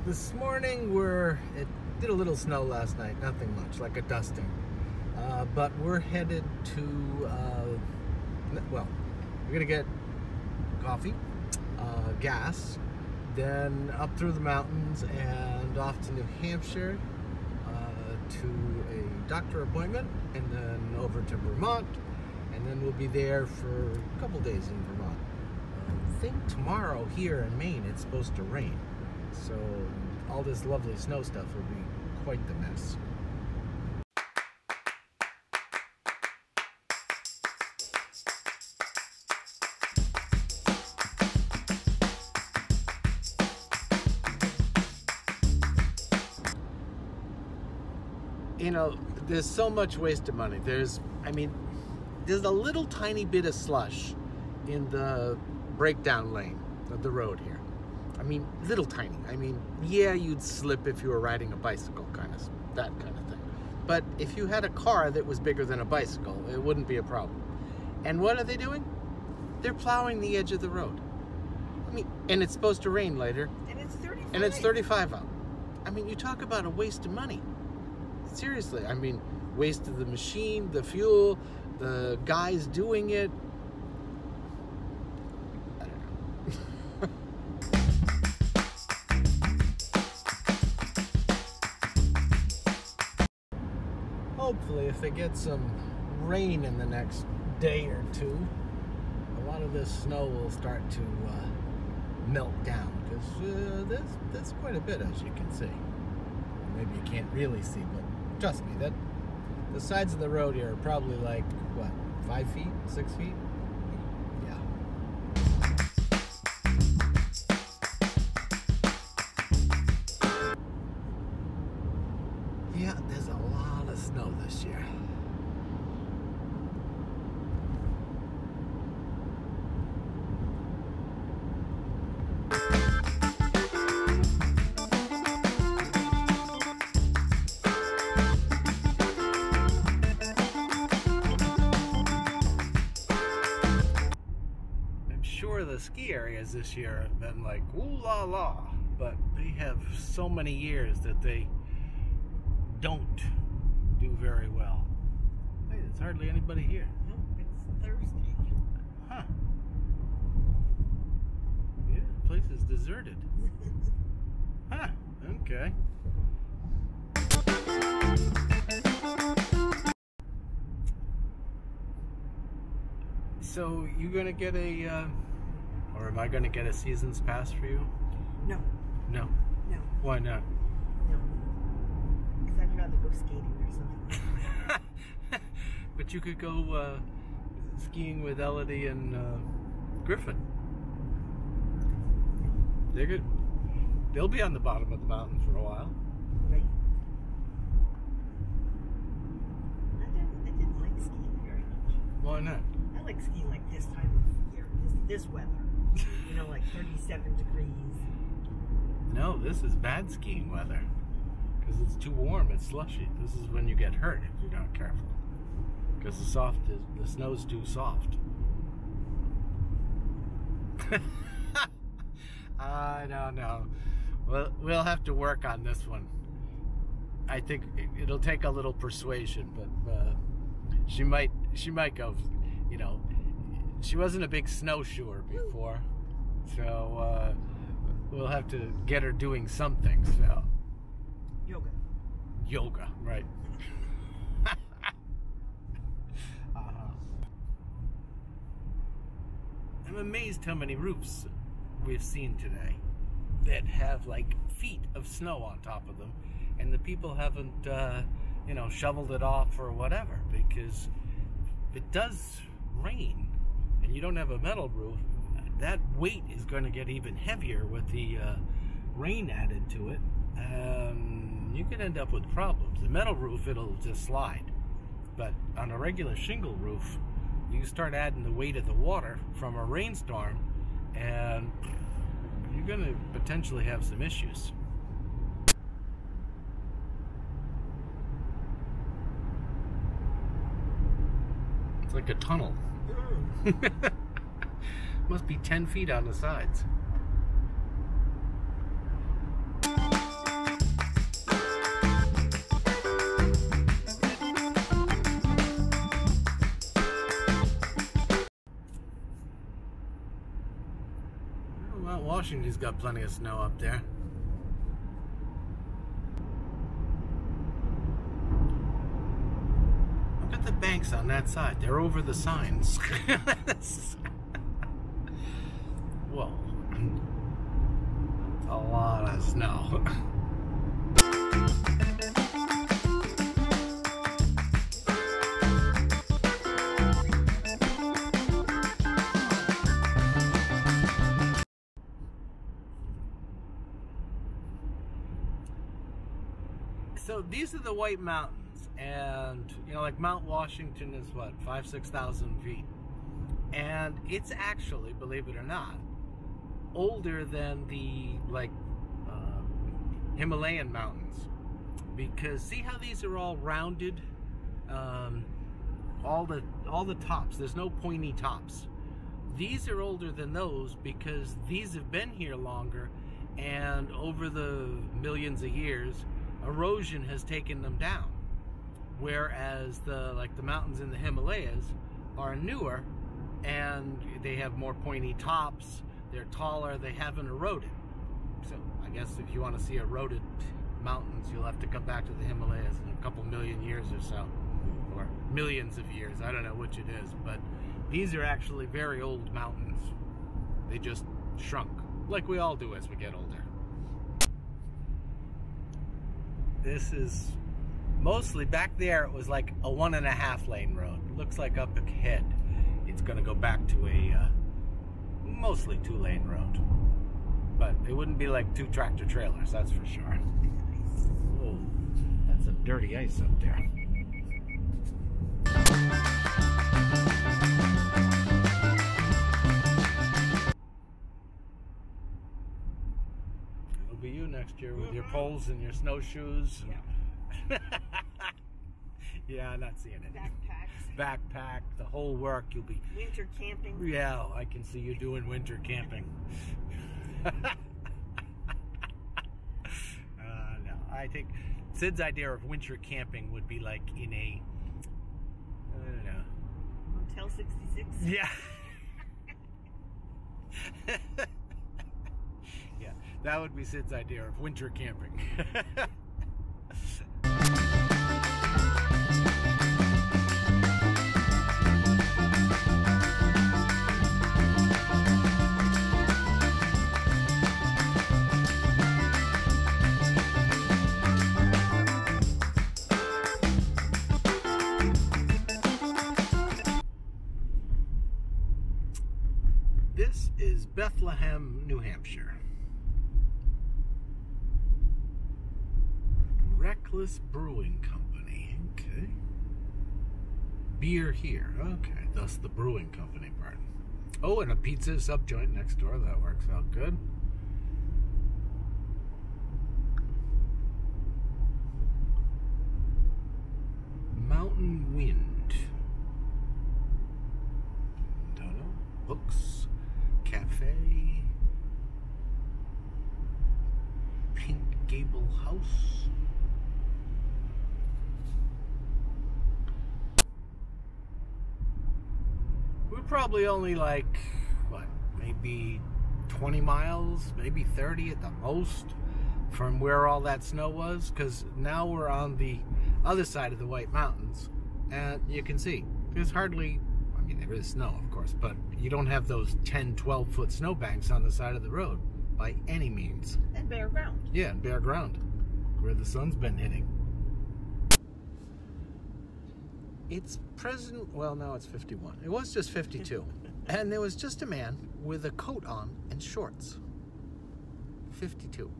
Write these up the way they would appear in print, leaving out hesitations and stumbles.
This morning it did a little snow last night, nothing much, like a dusting. But we're headed to, well, we're gonna get coffee, gas, then up through the mountains and off to New Hampshire to a doctor appointment, and then over to Vermont, and then we'll be there for a couple days in Vermont. I think tomorrow here in Maine it's supposed to rain, so all this lovely snow stuff will be quite the mess. You know, there's so much wasted money. There's a little tiny bit of slush in the breakdown lane of the road here. I mean, little tiny. I mean, yeah, you'd slip if you were riding a bicycle, that kind of thing. But if you had a car that was bigger than a bicycle, it wouldn't be a problem. And what are they doing? They're plowing the edge of the road. I mean, and it's supposed to rain later. And it's 35. And it's 35 out. I mean, you talk about a waste of money. Seriously, I mean, waste of the machine, the fuel, the guys doing it. I don't know. Hopefully, if they get some rain in the next day or two, a lot of this snow will start to melt down, because there's quite a bit, as you can see. Maybe you can't really see, but trust me, that the sides of the road here are probably like, what, 5 feet, 6 feet? Yeah. Yeah, there's a lot of snow this year. The ski areas this year have been like ooh la la, but they have so many years that they don't do very well. Hey, there's hardly anybody here. No, it's Thursday. Huh. Yeah, the place is deserted. Huh, okay. So you gonna get a or am I going to get a season's pass for you? No. No? No. Why not? No. Because I'd rather go skating or something. But you could go skiing with Elodie and Griffin. They're good. They'll be on the bottom of the mountain for a while. Right. I didn't like skiing very much. Why not? I like skiing like this time of year, this weather. You know, like 37 degrees. No, this is bad skiing weather. Because it's too warm, it's slushy. This is when you get hurt if you're not careful. Because the snow's too soft. I don't know. Well, we'll have to work on this one. I think it'll take a little persuasion, but she might go, you know. She wasn't a big snowshoer before, so we'll have to get her doing something. So yoga, right? I'm amazed how many roofs we've seen today that have like feet of snow on top of them, and the people haven't, you know, shoveled it off or whatever, because it does rain. And you don't have a metal roof, that weight is going to get even heavier with the rain added to it. You can end up with problems. The metal roof, it'll just slide. But on a regular shingle roof, you start adding the weight of the water from a rainstorm, and you're going to potentially have some issues. It's like a tunnel. Must be 10 feet on the sides. Well, Washington's got plenty of snow up there. Look at the banks on that side. They're over the signs. Whoa. A lot of snow. So these are the White Mountains, and you know, like Mount Washington is what, 5,000–6,000 feet, and it's actually, believe it or not, older than the Himalayan mountains, because see how these are all rounded, all the tops. There's no pointy tops. These are older than those because these have been here longer, and over the millions of years, erosion has taken them down. Whereas the mountains in the Himalayas are newer, and they have more pointy tops. They're taller. They haven't eroded. So I guess if you want to see eroded mountains, you'll have to come back to the Himalayas in a couple million years or so, or millions of years. I don't know which it is, but these are actually very old mountains. They just shrunk, like we all do as we get older. This is mostly, back there it was like a 1.5 lane road. Looks like up ahead it's going to go back to a mostly 2-lane road. But it wouldn't be like 2 tractor trailers, that's for sure. Oh, that's some dirty ice up there. It'll be you next year with your poles and your snowshoes. Yeah. Yeah, I'm not seeing it. Backpacks. Backpack, the whole work. You'll be Winter camping. Yeah, I can see you doing winter camping. No, I think Sid's idea of winter camping would be like in a, I don't know, Motel 66. yeah. Yeah, that would be Sid's idea of winter camping. This is Bethlehem, New Hampshire. Reckless Brewing Company. Okay. Beer here. Okay, thus the brewing company part. Oh, and a pizza sub joint next door. That works out good. Mountain Wind. Don't know. Books. Cafe. Pink Gable House. We're probably only like, what, maybe 20 miles, maybe 30 at the most from where all that snow was, because now we're on the other side of the White Mountains, and you can see there's hardly, I mean, there is snow, of course, but you don't have those 10, 12-foot snowbanks on the side of the road by any means. And bare ground. Yeah, and bare ground, where the sun's been hitting. It's present, well, now it's 51. It was just 52. And there was just a man with a coat on and shorts. 52.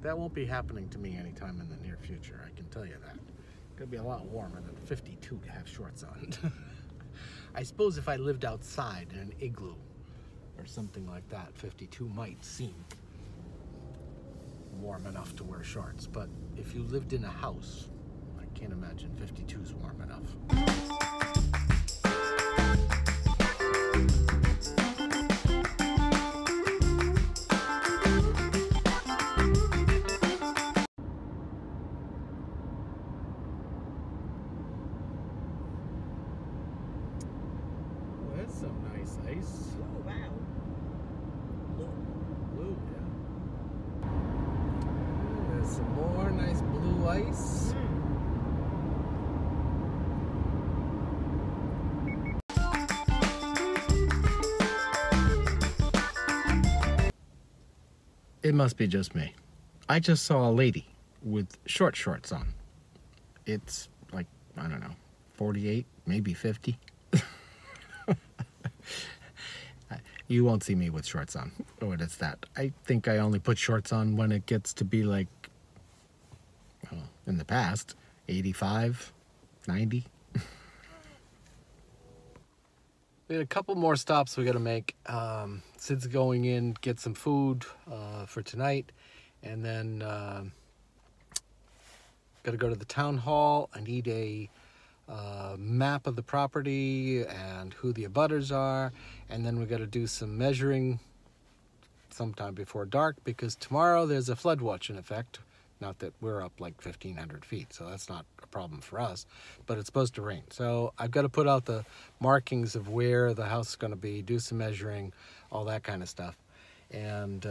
That won't be happening to me anytime in the near future, I can tell you that. It's gonna be a lot warmer than 52 to have shorts on. I suppose if I lived outside in an igloo or something like that, 52 might seem warm enough to wear shorts. But if you lived in a house, I can't imagine 52 is warm enough. Well, that's some nice ice. Oh, wow. Look. nice blue ice. It must be just me. I just saw a lady with short shorts on. It's like, I don't know, 48, maybe 50. You won't see me with shorts on when it's that. I think I only put shorts on when it gets to be like, well, in the past, 85, 90. We had a couple more stops we got to make. Sid's going in, get some food for tonight, and then got to go to the town hall. I need a map of the property and who the abutters are, and then we got to do some measuring sometime before dark, because tomorrow there's a flood watch in effect. Not that we're up like 1,500 feet, so that's not a problem for us, but it's supposed to rain. So I've got to put out the markings of where the house is going to be, do some measuring, all that kind of stuff. And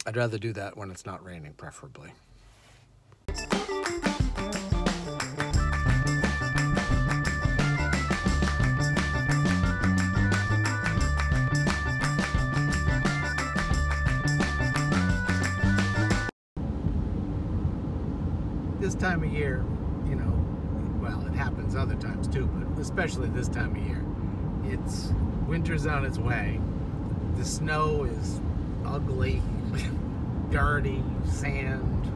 I'd rather do that when it's not raining, preferably. This time of year, you know, well, it happens other times too, but especially this time of year, it's winter's on its way. The snow is ugly, dirty, sand.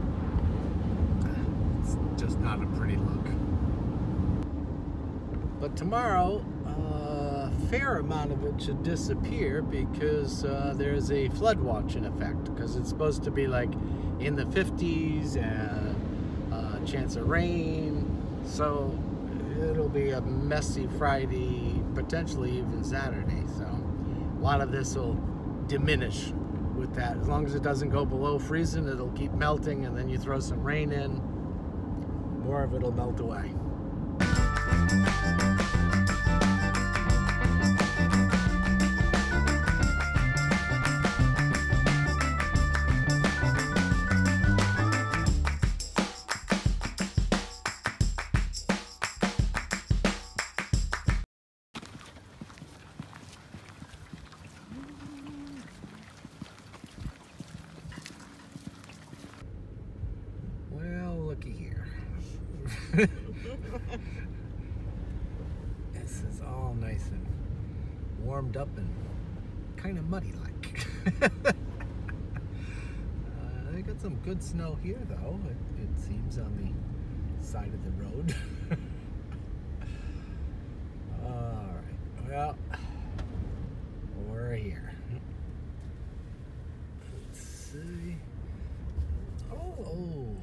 It's just not a pretty look. But tomorrow, a fair amount of it should disappear, because there's a flood watch in effect, because it's supposed to be like in the 50s and chance of rain, so it'll be a messy Friday, potentially even Saturday. So a lot of this will diminish with that. As long as it doesn't go below freezing, it'll keep melting, and then you throw some rain in, more of it'll melt away. This is all nice and warmed up and kind of muddy like. They got some good snow here though, it seems, on the side of the road. Alright, well, we're here. Let's see. Oh!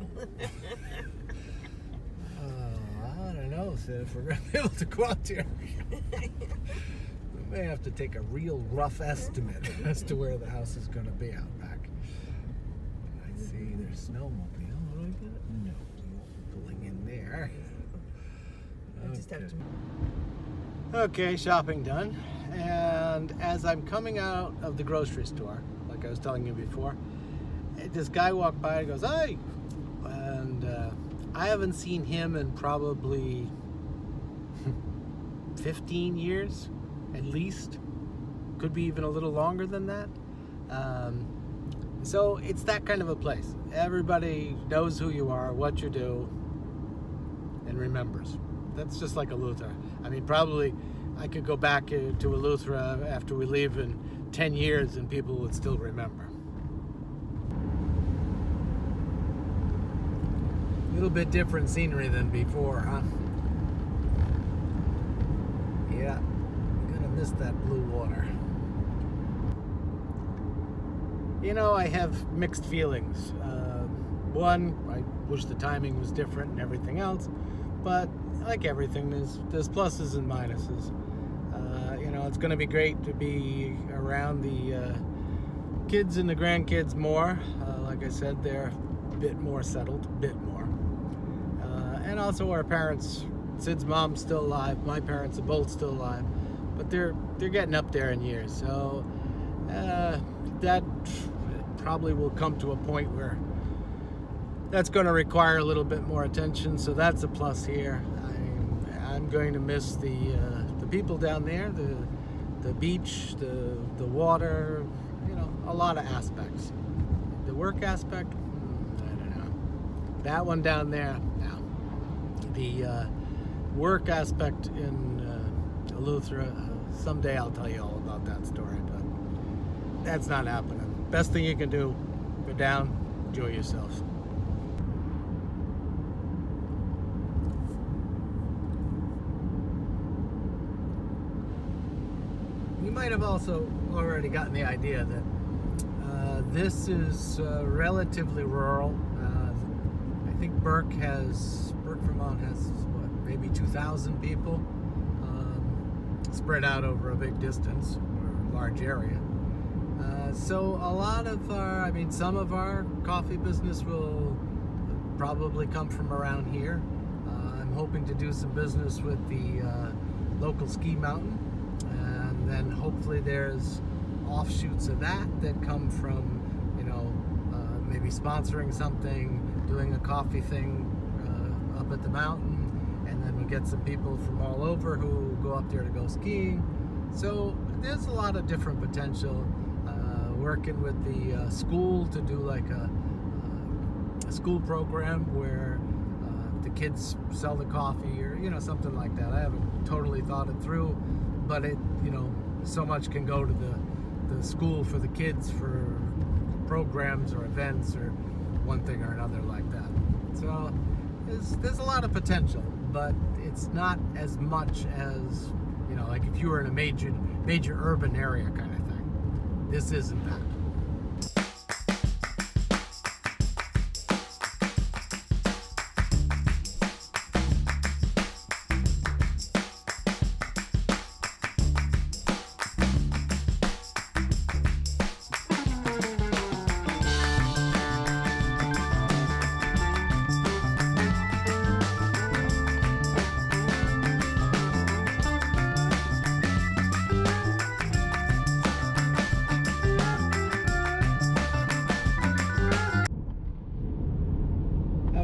I don't know, so if we're going to be able to go out there, we may have to take a real rough estimate as to where the house is going to be out back. I see there's snowmobile. What do I got? No, we won't be pulling in there. Okay, shopping done. And as I'm coming out of the grocery store, like I was telling you before, this guy walked by and goes, "Hey!" And I haven't seen him in probably 15 years, at least. Could be even a little longer than that. So it's that kind of a place. Everybody knows who you are, what you do, and remembers. That's just like Eleuthera. I mean, probably I could go back to Eleuthera after we leave in 10 years and people would still remember. A little bit different scenery than before, huh? Yeah, I'm gonna miss that blue water. You know, I have mixed feelings. One, I wish the timing was different and everything else, but like everything, there's pluses and minuses. You know, it's gonna be great to be around the kids and the grandkids more. Like I said, they're a bit more settled, a bit more. And also our parents, Sid's mom's still alive, my parents are both still alive, but they're getting up there in years, so that probably will come to a point where that's going to require a little bit more attention, so that's a plus here. I'm going to miss the people down there, the beach, the water, you know, a lot of aspects. The work aspect, I don't know. That one down there, no. The work aspect in Eleuthera, someday I'll tell you all about that story, but that's not happening. Best thing you can do, go down, enjoy yourself. You might have also already gotten the idea that this is relatively rural. I think Burke, Vermont has, what, maybe 2,000 people spread out over a big distance or a large area. So a lot of our, I mean, some of our coffee business will probably come from around here. I'm hoping to do some business with the local ski mountain. And then hopefully there's offshoots of that come from, you know, maybe sponsoring something, doing a coffee thing up at the mountain, and then we get some people from all over who go up there to go skiing. So there's a lot of different potential. Working with the school to do like a school program where the kids sell the coffee, or, you know, something like that. I haven't totally thought it through, but it, you know, so much can go to the school for the kids for programs or events or one thing or another like that. So there's a lot of potential, but it's not as much as, you know, like if you were in a major urban area kind of thing. This isn't that.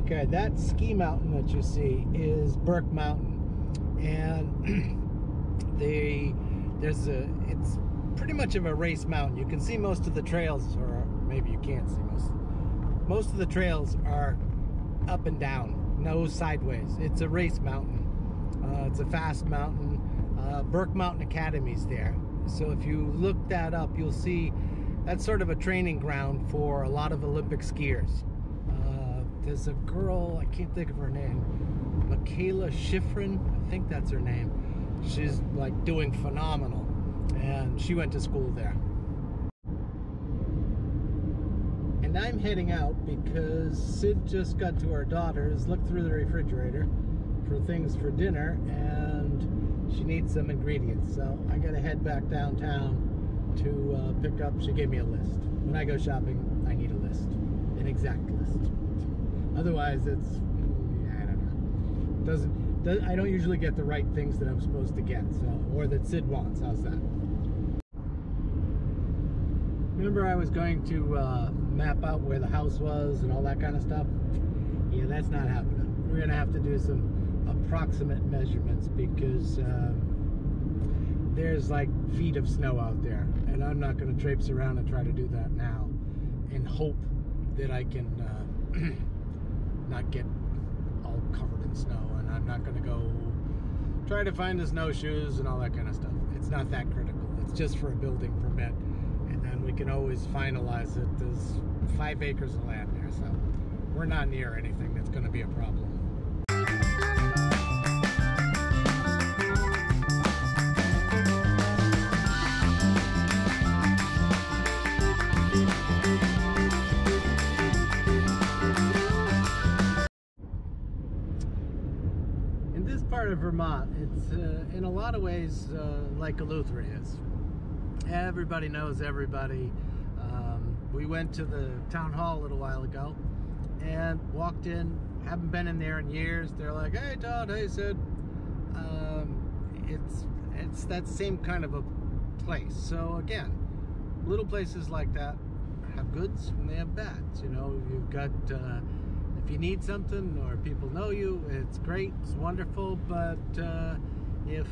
Okay, that ski mountain that you see is Burke Mountain, and it's pretty much of a race mountain. You can see most of the trails, or maybe you can't see most of the trails are up and down, no sideways. It's a race mountain. It's a fast mountain. Burke Mountain Academy's there. So if you look that up, you'll see that's sort of a training ground for a lot of Olympic skiers. There's a girl, I can't think of her name, Michaela Schifrin, I think that's her name. She's like doing phenomenal, and she went to school there. And I'm heading out because Sid just got to our daughter's, looked through the refrigerator for things for dinner, and she needs some ingredients. So I gotta head back downtown to pick up, she gave me a list. When I go shopping, I need a list, an exact list. Otherwise, it's, I don't know. I don't usually get the right things that I'm supposed to get, so, or that Sid wants. How's that? Remember I was going to map out where the house was and all that kind of stuff? Yeah, that's not happening. We're going to have to do some approximate measurements because there's like feet of snow out there, and I'm not going to traipse around and try to do that now and hope that I can not get all covered in snow, and I'm not going to go try to find the snowshoes and all that kind of stuff. It's not that critical. It's just for a building permit, and then we can always finalize it. There's 5 acres of land there, so we're not near anything that's going to be a problem. Part of Vermont, it's in a lot of ways like Eleuthera is. Everybody knows everybody. We went to the town hall a little while ago and walked in, haven't been in there in years. They're like, hey Todd, hey Sid. It's that same kind of a place. So again, little places like that have goods and they have bads. You know, you've got if you need something or people know you, it's great, it's wonderful. But if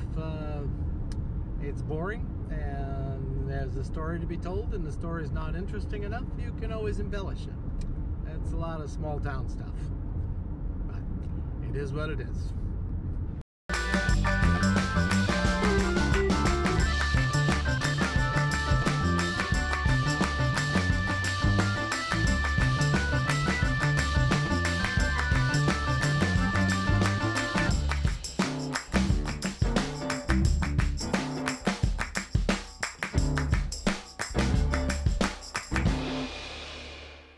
it's boring and there's a story to be told and the story is not interesting enough, you can always embellish it. That's a lot of small town stuff, but it is what it is.